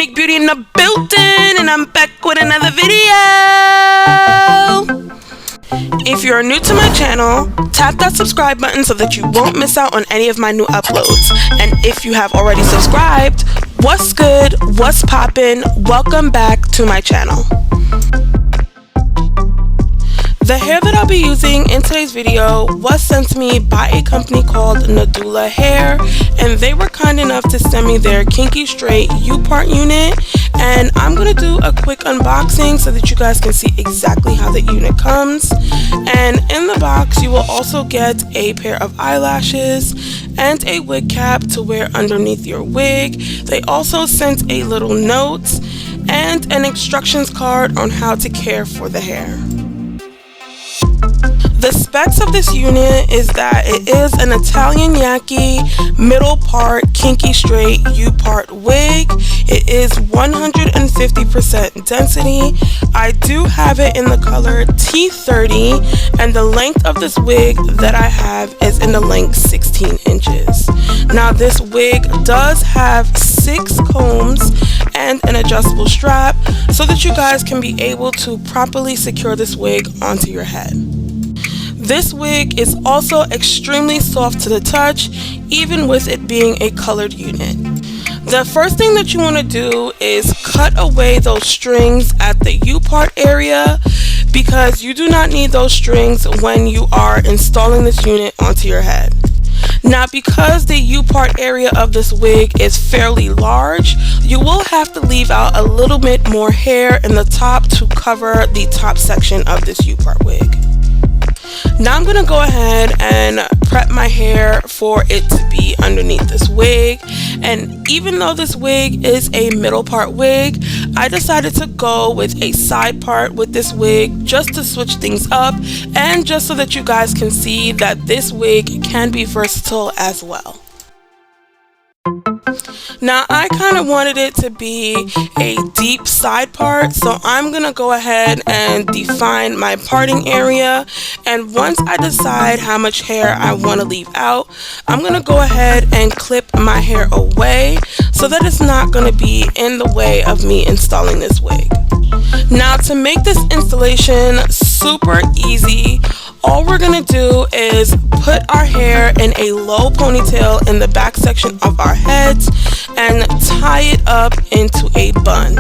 MissUniqueBeautii in the building, and I'm back with another video. If you're new to my channel, tap that subscribe button so that you won't miss out on any of my new uploads. And if you have already subscribed, what's good, what's poppin', welcome back to my channel. The hair that I'll be using in today's video was sent to me by a company called Nadula hair, and they were kind enough to send me their Kinky straight U-part unit, and I'm going to do a quick unboxing so that you guys can see exactly how the unit comes. And in the box you will also get a pair of eyelashes and a wig cap to wear underneath your wig. They also sent a little note and an instructions card on how to care for the hair. The specs of this unit is that it is an Italian Yaki middle part Kinky straight U-part wig. It is 150% density. I do have it in the color T30, and the length of this wig that I have is in the length 16 inches. Now this wig does have 6 combs and an adjustable strap so that you guys can be able to properly secure this wig onto your head. This wig is also extremely soft to the touch, even with it being a colored unit. The first thing that you want to do is cut away those strings at the U-part area, because you do not need those strings when you are installing this unit onto your head. Now, because the U-part area of this wig is fairly large, you will have to leave out a little bit more hair in the top to cover the top section of this U-part wig. Now I'm going to go ahead and prep my hair for it to be underneath this wig. And even though this wig is a middle part wig, I decided to go with a side part with this wig just to switch things up, and just so that you guys can see that this wig can be versatile as well. Now I kind of wanted it to be a deep side part, so I'm gonna go ahead and define my parting area, and once I decide how much hair I want to leave out, I'm gonna go ahead and clip my hair away so that it's not gonna be in the way of me installing this wig. Now, to make this installation super easy, all we're gonna do is put our hair in a low ponytail in the back section of our heads and tie it up into a bun.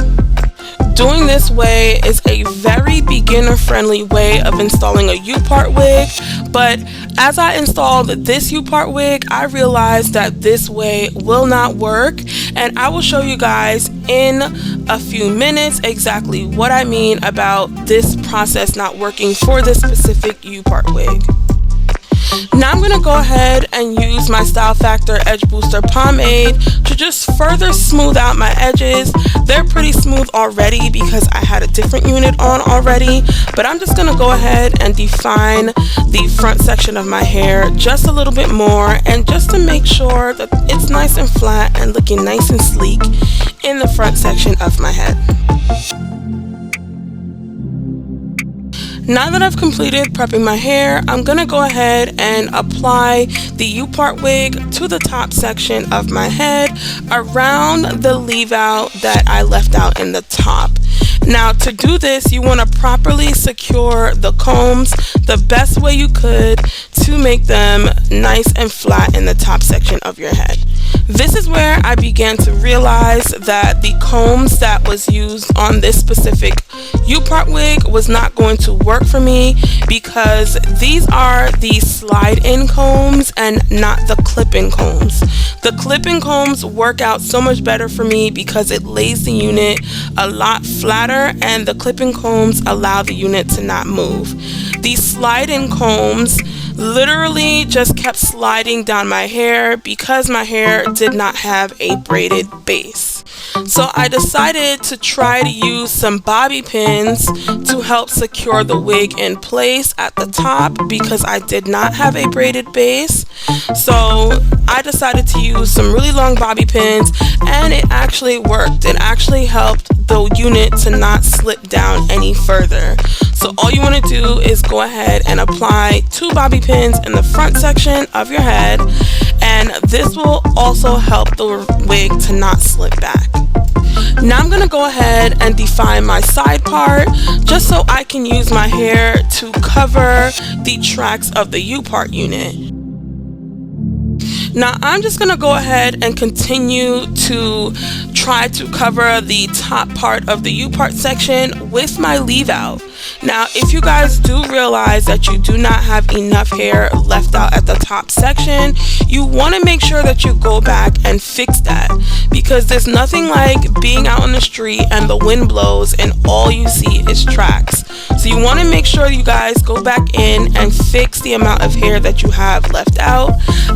Doing this way is a very beginner-friendly way of installing a U-part wig, but as I installed this U-part wig, I realized that this way will not work, and I will show you guys in a few minutes exactly what I mean about this process not working for this specific U-part wig. Now I'm going to go ahead and use my Style Factor Edge Booster Pomade to just further smooth out my edges. They're pretty smooth already because I had a different unit on already, but I'm just going to go ahead and define the front section of my hair just a little bit more, and just to make sure that it's nice and flat and looking nice and sleek in the front section of my head. Now that I've completed prepping my hair, I'm going to go ahead and apply the U-part wig to the top section of my head around the leave out that I left out in the top. Now, to do this, you want to properly secure the combs the best way you could to make them nice and flat in the top section of your head. This is where I began to realize that the combs that was used on this specific U-part wig was not going to work for me, because these are the slide-in combs and not the clip-in combs. The clip-in combs work out so much better for me because it lays the unit a lot flatter, and the clip-in combs allow the unit to not move. These slide-in combs literally just kept sliding down my hair because my hair did not have a braided base. So I decided to try to use some bobby pins to help secure the wig in place at the top because I did not have a braided base. So I decided to use some really long bobby pins, and it actually worked. It actually helped the unit to not slip down any further. So all you want to do is go ahead and apply 2 bobby pins in the front section of your head, and and this will also help the wig to not slip back. Now I'm going to go ahead and define my side part just so I can use my hair to cover the tracks of the U part unit. Now I'm just going to go ahead and continue to try to cover the top part of the U part section with my leave out. Now if you guys do realize that you do not have enough hair left out at the top section, you want to make sure that you go back and fix that, because there's nothing like being out on the street and the wind blows and all you see is tracks. So you want to make sure you guys go back in and fix the amount of hair that you have left out.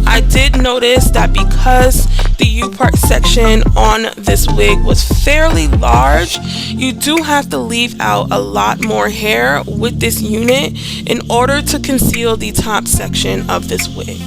I did notice that because the U part section on this wig was fairly large, you do have to leave out a lot more hair with this unit in order to conceal the top section of this wig.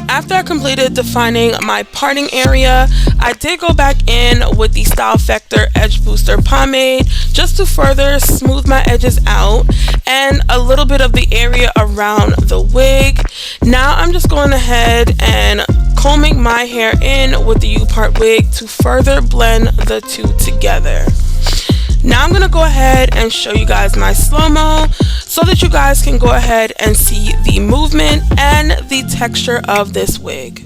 After I completed defining my parting area, I did go back in with the Style Factor Edge Booster Pomade just to further smooth my edges out and a little bit of the area around the wig. Now I'm just going ahead and combing my hair in with the U part wig to further blend the two together. Now I'm going to go ahead and show you guys my slow-mo so that you guys can go ahead and see the movement and the texture of this wig.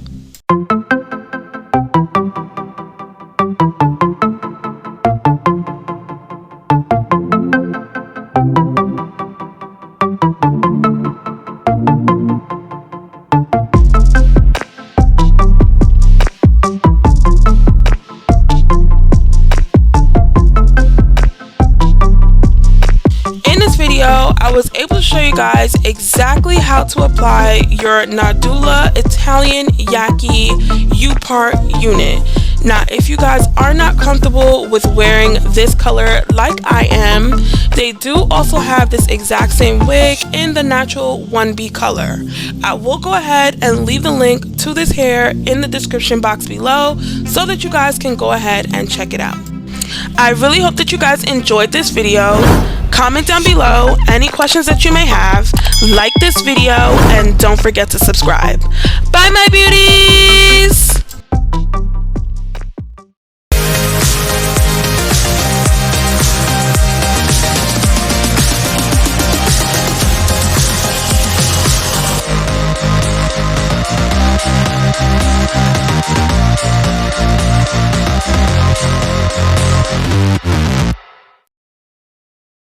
I was able to show you guys exactly how to apply your Nadula Italian Yaki U-part unit. Now, if you guys are not comfortable with wearing this color like I am, they do also have this exact same wig in the natural 1B color. I will go ahead and leave the link to this hair in the description box below so that you guys can go ahead and check it out. I really hope that you guys enjoyed this video. Comment down below any questions that you may have, like this video, and don't forget to subscribe. Bye my beauties!